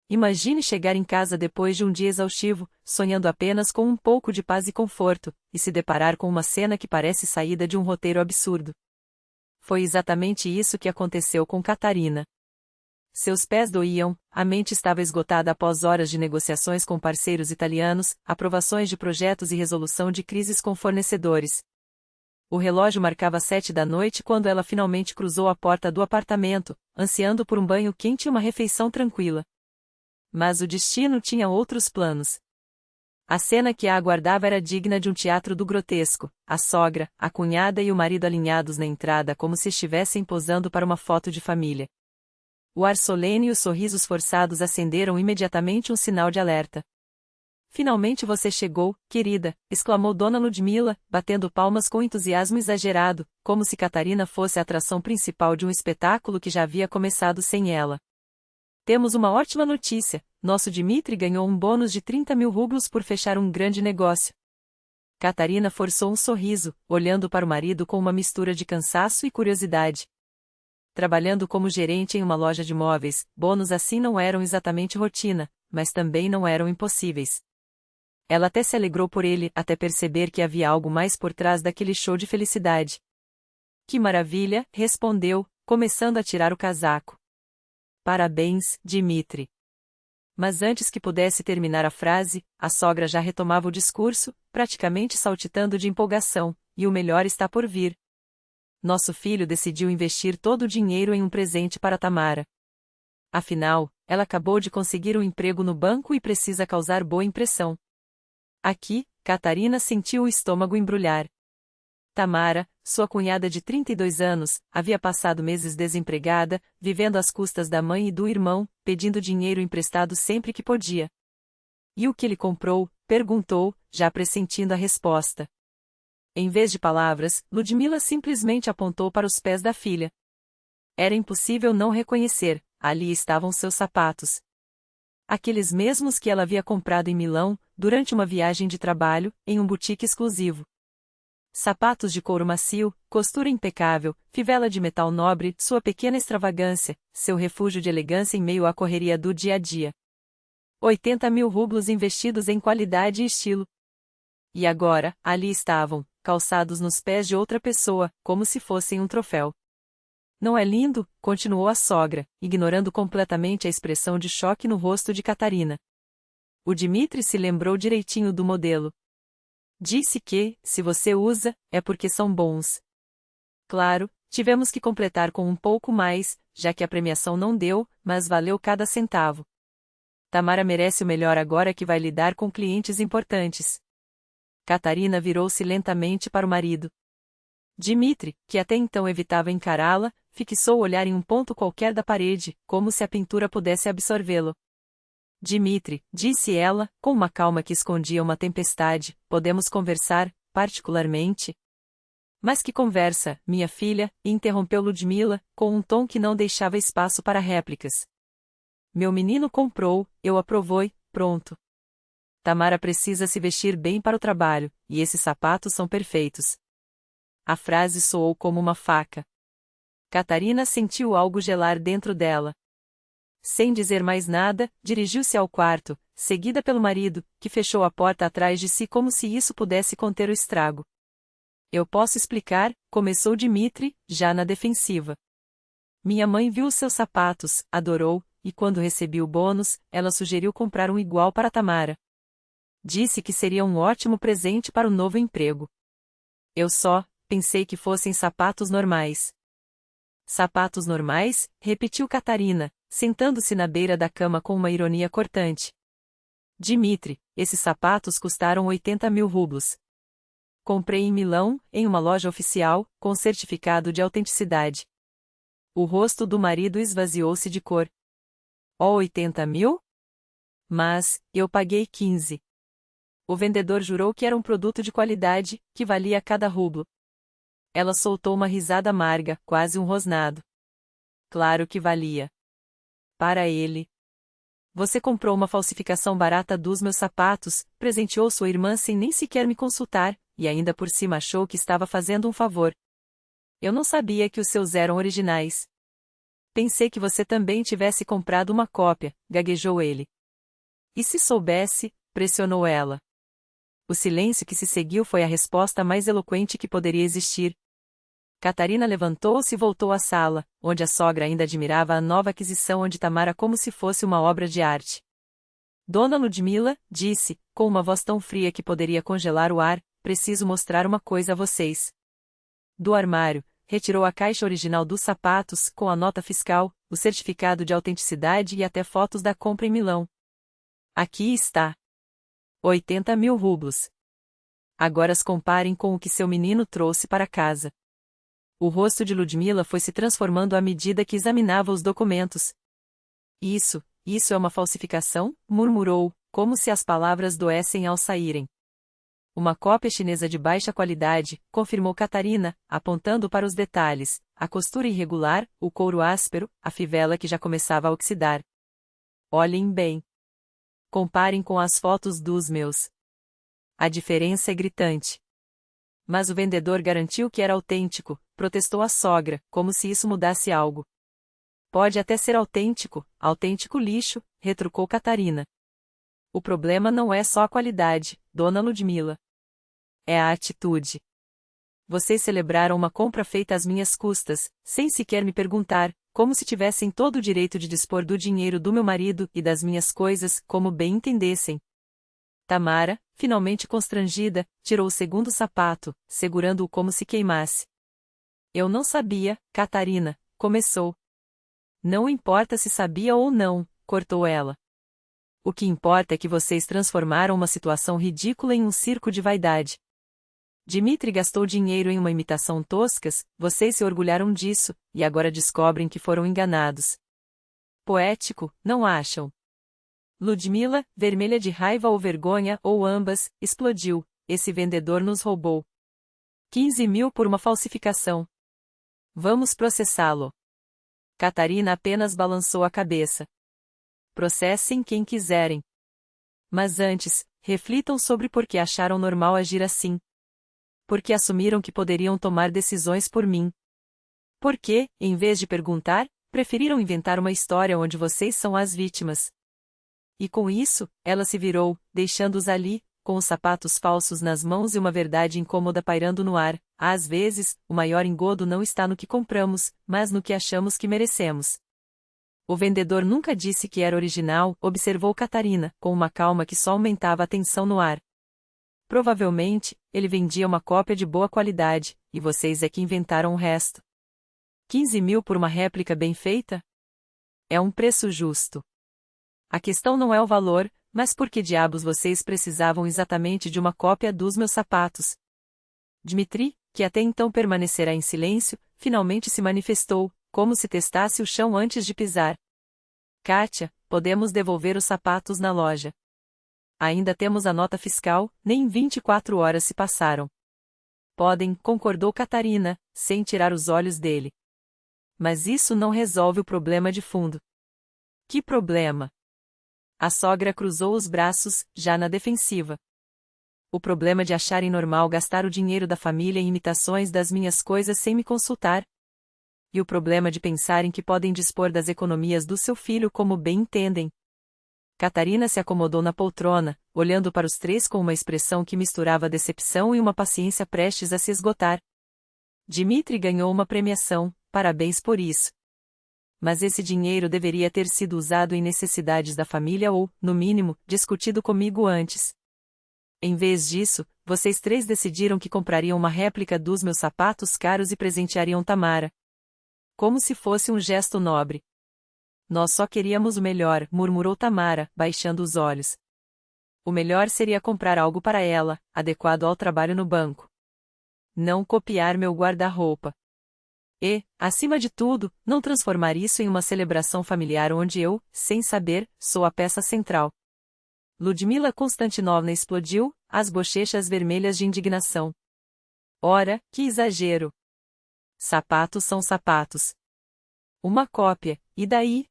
Imagine chegar em casa depois de um dia exaustivo, sonhando apenas com um pouco de paz e conforto, e se deparar com uma cena que parece saída de um roteiro absurdo. Foi exatamente isso que aconteceu com Catarina. Seus pés doíam, a mente estava esgotada após horas de negociações com parceiros italianos, aprovações de projetos e resolução de crises com fornecedores. O relógio marcava 7 da noite quando ela finalmente cruzou a porta do apartamento, ansiando por um banho quente e uma refeição tranquila. Mas o destino tinha outros planos. A cena que a aguardava era digna de um teatro do grotesco, a sogra, a cunhada e o marido alinhados na entrada como se estivessem posando para uma foto de família. O ar solene e os sorrisos forçados acenderam imediatamente um sinal de alerta. "Finalmente você chegou, querida", exclamou Dona Ludmila, batendo palmas com entusiasmo exagerado, como se Catarina fosse a atração principal de um espetáculo que já havia começado sem ela. "Temos uma ótima notícia, nosso Dmitri ganhou um bônus de 30.000 rublos por fechar um grande negócio." Catarina forçou um sorriso, olhando para o marido com uma mistura de cansaço e curiosidade. Trabalhando como gerente em uma loja de móveis, bônus assim não eram exatamente rotina, mas também não eram impossíveis. Ela até se alegrou por ele, até perceber que havia algo mais por trás daquele show de felicidade. "Que maravilha", respondeu, começando a tirar o casaco. "Parabéns, Dmitri." Mas antes que pudesse terminar a frase, a sogra já retomava o discurso, praticamente saltitando de empolgação, "E o melhor está por vir. Nosso filho decidiu investir todo o dinheiro em um presente para Tamara. Afinal, ela acabou de conseguir um emprego no banco e precisa causar boa impressão." Aqui, Catarina sentiu o estômago embrulhar. Tamara, sua cunhada de 32 anos, havia passado meses desempregada, vivendo às custas da mãe e do irmão, pedindo dinheiro emprestado sempre que podia. "E o que ele comprou?", perguntou, já pressentindo a resposta. Em vez de palavras, Ludmila simplesmente apontou para os pés da filha. Era impossível não reconhecer, ali estavam seus sapatos. Aqueles mesmos que ela havia comprado em Milão, durante uma viagem de trabalho, em um boutique exclusivo. Sapatos de couro macio, costura impecável, fivela de metal nobre, sua pequena extravagância, seu refúgio de elegância em meio à correria do dia a dia. 80.000 rublos investidos em qualidade e estilo. E agora, ali estavam, calçados nos pés de outra pessoa, como se fossem um troféu. "Não é lindo?", continuou a sogra, ignorando completamente a expressão de choque no rosto de Catarina. O Dmitri se lembrou direitinho do modelo. "Disse que, se você usa, é porque são bons." Claro, tivemos que completar com um pouco mais, já que a premiação não deu, mas valeu cada centavo. Tamara merece o melhor agora que vai lidar com clientes importantes. Catarina virou-se lentamente para o marido. Dmitri, que até então evitava encará-la, fixou o olhar em um ponto qualquer da parede, como se a pintura pudesse absorvê-lo. "Dmitri", disse ela, com uma calma que escondia uma tempestade, "podemos conversar, particularmente?" "Mas que conversa, minha filha", interrompeu Ludmila, com um tom que não deixava espaço para réplicas. "Meu menino comprou, eu aprovei, pronto. Tamara precisa se vestir bem para o trabalho, e esses sapatos são perfeitos." A frase soou como uma faca. Catarina sentiu algo gelar dentro dela. Sem dizer mais nada, dirigiu-se ao quarto, seguida pelo marido, que fechou a porta atrás de si como se isso pudesse conter o estrago. "Eu posso explicar", começou Dmitri, já na defensiva. "Minha mãe viu os seus sapatos, adorou, e quando recebi o bônus, ela sugeriu comprar um igual para Tamara. Disse que seria um ótimo presente para o novo emprego. Eu só pensei que fossem sapatos normais." "Sapatos normais?", repetiu Catarina, sentando-se na beira da cama com uma ironia cortante. "Dmitri, esses sapatos custaram 80.000 rublos. Comprei em Milão, em uma loja oficial, com certificado de autenticidade." O rosto do marido esvaziou-se de cor. "Oh, 80.000? Mas, eu paguei 15. O vendedor jurou que era um produto de qualidade, que valia cada rublo." Ela soltou uma risada amarga, quase um rosnado. "Claro que valia. Para ele. Você comprou uma falsificação barata dos meus sapatos, presenteou sua irmã sem nem sequer me consultar, e ainda por cima achou que estava fazendo um favor. Eu não sabia que os seus eram originais." Pensei que você também tivesse comprado uma cópia, gaguejou ele. E se soubesse, pressionou ela. O silêncio que se seguiu foi a resposta mais eloquente que poderia existir. Catarina levantou-se e voltou à sala, onde a sogra ainda admirava a nova aquisição de Tamara como se fosse uma obra de arte. Dona Ludmila, disse, com uma voz tão fria que poderia congelar o ar, preciso mostrar uma coisa a vocês. Do armário, retirou a caixa original dos sapatos, com a nota fiscal, o certificado de autenticidade e até fotos da compra em Milão. Aqui está. 80.000 rublos. Agora as comparem com o que seu menino trouxe para casa. O rosto de Ludmila foi se transformando à medida que examinava os documentos. Isso é uma falsificação? Murmurou, como se as palavras doessem ao saírem. Uma cópia chinesa de baixa qualidade, confirmou Catarina, apontando para os detalhes, a costura irregular, o couro áspero, a fivela que já começava a oxidar. Olhem bem. Comparem com as fotos dos meus. A diferença é gritante. Mas o vendedor garantiu que era autêntico, protestou a sogra, como se isso mudasse algo. Pode até ser autêntico lixo, retrucou Catarina. O problema não é só a qualidade, Dona Ludmila. É a atitude. Vocês celebraram uma compra feita às minhas custas, sem sequer me perguntar, como se tivessem todo o direito de dispor do dinheiro do meu marido e das minhas coisas, como bem entendessem. Tamara, finalmente constrangida, tirou o segundo sapato, segurando-o como se queimasse. Eu não sabia, Catarina, começou. Não importa se sabia ou não, cortou ela. O que importa é que vocês transformaram uma situação ridícula em um circo de vaidade. Dmitri gastou dinheiro em uma imitação toscas, vocês se orgulharam disso, e agora descobrem que foram enganados. Poético, não acham? Ludmila, vermelha de raiva ou vergonha, ou ambas, explodiu. Esse vendedor nos roubou. 15.000 por uma falsificação. Vamos processá-lo. Catarina apenas balançou a cabeça. Processem quem quiserem. Mas antes, reflitam sobre por que acharam normal agir assim. Por que assumiram que poderiam tomar decisões por mim. Por que, em vez de perguntar, preferiram inventar uma história onde vocês são as vítimas. E com isso, ela se virou, deixando-os ali, com os sapatos falsos nas mãos e uma verdade incômoda pairando no ar. Às vezes, o maior engodo não está no que compramos, mas no que achamos que merecemos. O vendedor nunca disse que era original, observou Catarina, com uma calma que só aumentava a tensão no ar. Provavelmente, ele vendia uma cópia de boa qualidade, e vocês é que inventaram o resto. 15.000 por uma réplica bem feita? É um preço justo. A questão não é o valor, mas por que diabos vocês precisavam exatamente de uma cópia dos meus sapatos? Dmitri, que até então permanecera em silêncio, finalmente se manifestou, como se testasse o chão antes de pisar. Kátia, podemos devolver os sapatos na loja. Ainda temos a nota fiscal, nem 24 horas se passaram. Podem, concordou Catarina, sem tirar os olhos dele. Mas isso não resolve o problema de fundo. Que problema? A sogra cruzou os braços, já na defensiva. O problema de acharem normal gastar o dinheiro da família em imitações das minhas coisas sem me consultar. E o problema de pensarem que podem dispor das economias do seu filho como bem entendem. Catarina se acomodou na poltrona, olhando para os três com uma expressão que misturava decepção e uma paciência prestes a se esgotar. Dmitri ganhou uma premiação, parabéns por isso. Mas esse dinheiro deveria ter sido usado em necessidades da família ou, no mínimo, discutido comigo antes. Em vez disso, vocês três decidiram que comprariam uma réplica dos meus sapatos caros e presenteariam Tamara. Como se fosse um gesto nobre. Nós só queríamos o melhor, murmurou Tamara, baixando os olhos. O melhor seria comprar algo para ela, adequado ao trabalho no banco. Não copiar meu guarda-roupa. E, acima de tudo, não transformar isso em uma celebração familiar onde eu, sem saber, sou a peça central. Ludmila Konstantinovna explodiu, as bochechas vermelhas de indignação. Ora, que exagero! Sapatos são sapatos. Uma cópia, e daí?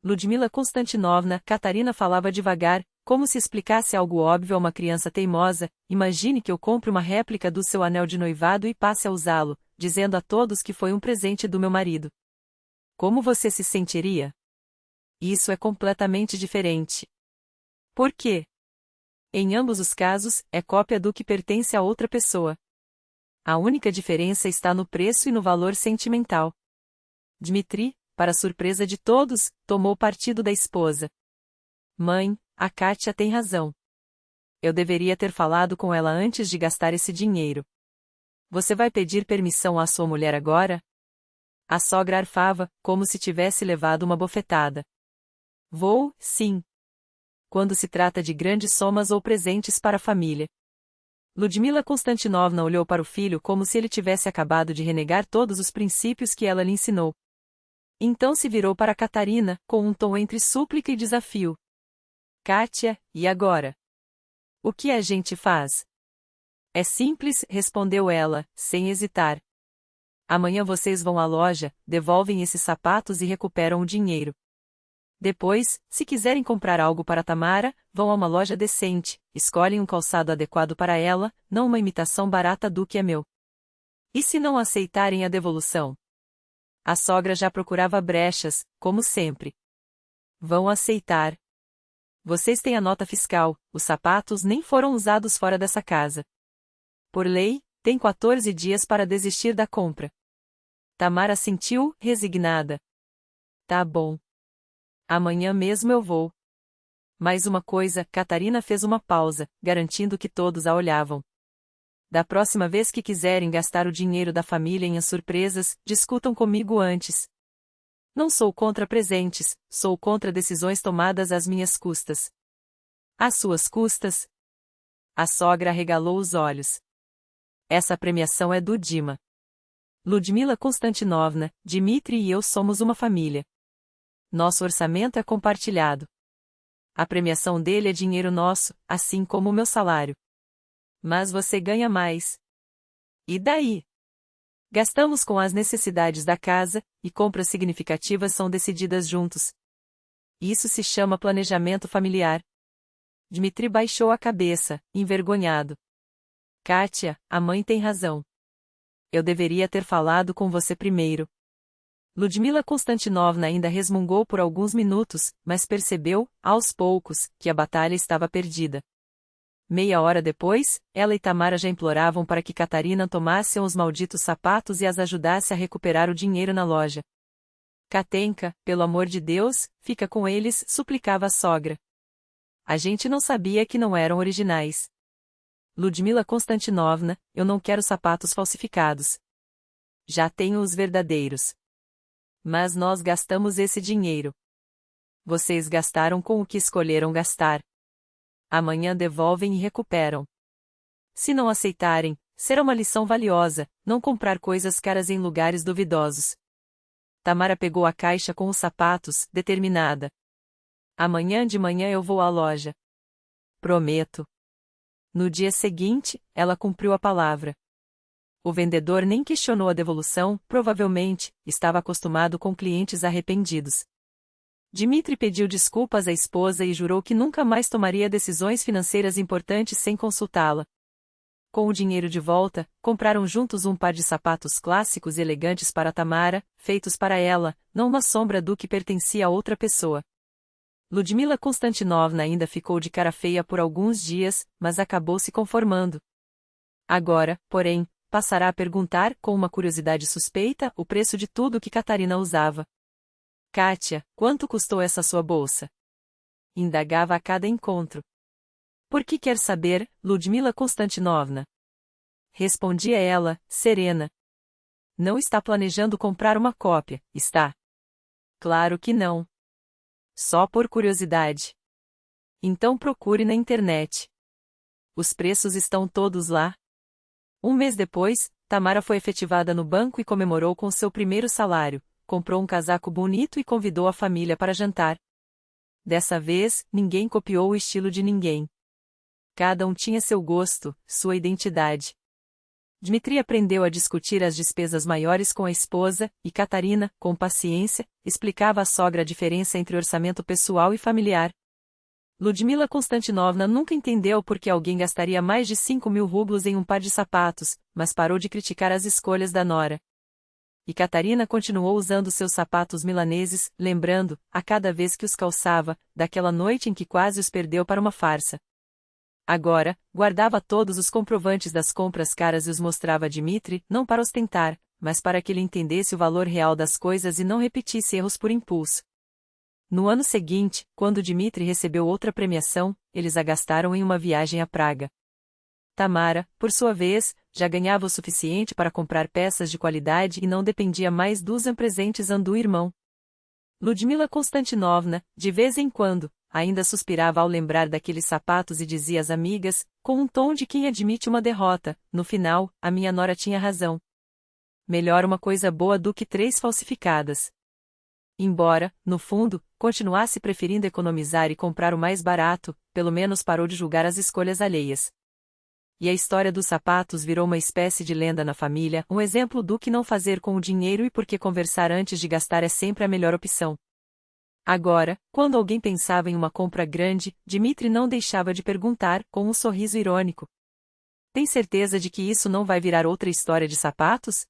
Ludmila Konstantinovna, Catarina falava devagar, como se explicasse algo óbvio a uma criança teimosa. Imagine que eu compre uma réplica do seu anel de noivado e passe a usá-lo, dizendo a todos que foi um presente do meu marido. Como você se sentiria? Isso é completamente diferente. Por quê? Em ambos os casos, é cópia do que pertence a outra pessoa. A única diferença está no preço e no valor sentimental. Dmitri, para surpresa de todos, tomou partido da esposa. Mãe, a Kátia tem razão. Eu deveria ter falado com ela antes de gastar esse dinheiro. Você vai pedir permissão à sua mulher agora? A sogra arfava, como se tivesse levado uma bofetada. Vou, sim. Quando se trata de grandes somas ou presentes para a família. Ludmila Konstantinovna olhou para o filho como se ele tivesse acabado de renegar todos os princípios que ela lhe ensinou. Então se virou para Catarina, com um tom entre súplica e desafio. Kátia, e agora? O que a gente faz? É simples, respondeu ela, sem hesitar. Amanhã vocês vão à loja, devolvem esses sapatos e recuperam o dinheiro. Depois, se quiserem comprar algo para Tamara, vão a uma loja decente, escolhem um calçado adequado para ela, não uma imitação barata do que é meu. E se não aceitarem a devolução? A sogra já procurava brechas, como sempre. Vão aceitar. Vocês têm a nota fiscal, os sapatos nem foram usados fora dessa casa. Por lei, tem 14 dias para desistir da compra. Tamara sentiu, resignada. Tá bom. Amanhã mesmo eu vou. Mais uma coisa, Catarina fez uma pausa, garantindo que todos a olhavam. Da próxima vez que quiserem gastar o dinheiro da família em as surpresas, discutam comigo antes. Não sou contra presentes, sou contra decisões tomadas às minhas custas. Às suas custas? A sogra arregalou os olhos. Essa premiação é do Dima. Ludmila Konstantinovna, Dmitri e eu somos uma família. Nosso orçamento é compartilhado. A premiação dele é dinheiro nosso, assim como o meu salário. Mas você ganha mais. E daí? Gastamos com as necessidades da casa, e compras significativas são decididas juntos. Isso se chama planejamento familiar. Dmitri baixou a cabeça, envergonhado. Kátia, a mãe tem razão. Eu deveria ter falado com você primeiro. Ludmila Konstantinovna ainda resmungou por alguns minutos, mas percebeu, aos poucos, que a batalha estava perdida. Meia hora depois, ela e Tamara já imploravam para que Catarina tomasse os malditos sapatos e as ajudasse a recuperar o dinheiro na loja. Katenka, pelo amor de Deus, fica com eles, suplicava a sogra. A gente não sabia que não eram originais. Ludmila Konstantinovna, eu não quero sapatos falsificados. Já tenho os verdadeiros. Mas nós gastamos esse dinheiro. Vocês gastaram com o que escolheram gastar. Amanhã devolvem e recuperam. Se não aceitarem, será uma lição valiosa, não comprar coisas caras em lugares duvidosos. Tamara pegou a caixa com os sapatos, determinada. Amanhã de manhã eu vou à loja. Prometo. No dia seguinte, ela cumpriu a palavra. O vendedor nem questionou a devolução, provavelmente, estava acostumado com clientes arrependidos. Dmitri pediu desculpas à esposa e jurou que nunca mais tomaria decisões financeiras importantes sem consultá-la. Com o dinheiro de volta, compraram juntos um par de sapatos clássicos e elegantes para Tamara, feitos para ela, não uma sombra do que pertencia a outra pessoa. Ludmila Konstantinovna ainda ficou de cara feia por alguns dias, mas acabou se conformando. Agora, porém, passará a perguntar, com uma curiosidade suspeita, o preço de tudo que Catarina usava. Kátia, quanto custou essa sua bolsa? Indagava a cada encontro. Por que quer saber, Ludmila Konstantinovna? Respondia ela, serena. Não está planejando comprar uma cópia, está? Claro que não. Só por curiosidade. Então procure na internet. Os preços estão todos lá. Um mês depois, Tamara foi efetivada no banco e comemorou com seu primeiro salário, comprou um casaco bonito e convidou a família para jantar. Dessa vez, ninguém copiou o estilo de ninguém. Cada um tinha seu gosto, sua identidade. Dmitri aprendeu a discutir as despesas maiores com a esposa, e Catarina, com paciência, explicava à sogra a diferença entre orçamento pessoal e familiar. Ludmila Konstantinovna nunca entendeu por que alguém gastaria mais de 5.000 rublos em um par de sapatos, mas parou de criticar as escolhas da nora. E Catarina continuou usando seus sapatos milaneses, lembrando, a cada vez que os calçava, daquela noite em que quase os perdeu para uma farsa. Agora, guardava todos os comprovantes das compras caras e os mostrava a Dmitri, não para ostentar, mas para que ele entendesse o valor real das coisas e não repetisse erros por impulso. No ano seguinte, quando Dmitri recebeu outra premiação, eles a gastaram em uma viagem à Praga. Tamara, por sua vez, já ganhava o suficiente para comprar peças de qualidade e não dependia mais dos presentes do irmão. Ludmila Konstantinovna, de vez em quando, ainda suspirava ao lembrar daqueles sapatos e dizia às amigas, com um tom de quem admite uma derrota: no final, a minha nora tinha razão. Melhor uma coisa boa do que 3 falsificadas. Embora, no fundo, continuasse preferindo economizar e comprar o mais barato, pelo menos parou de julgar as escolhas alheias. E a história dos sapatos virou uma espécie de lenda na família, um exemplo do que não fazer com o dinheiro e por que conversar antes de gastar é sempre a melhor opção. Agora, quando alguém pensava em uma compra grande, Dmitri não deixava de perguntar, com um sorriso irônico: tem certeza de que isso não vai virar outra história de sapatos?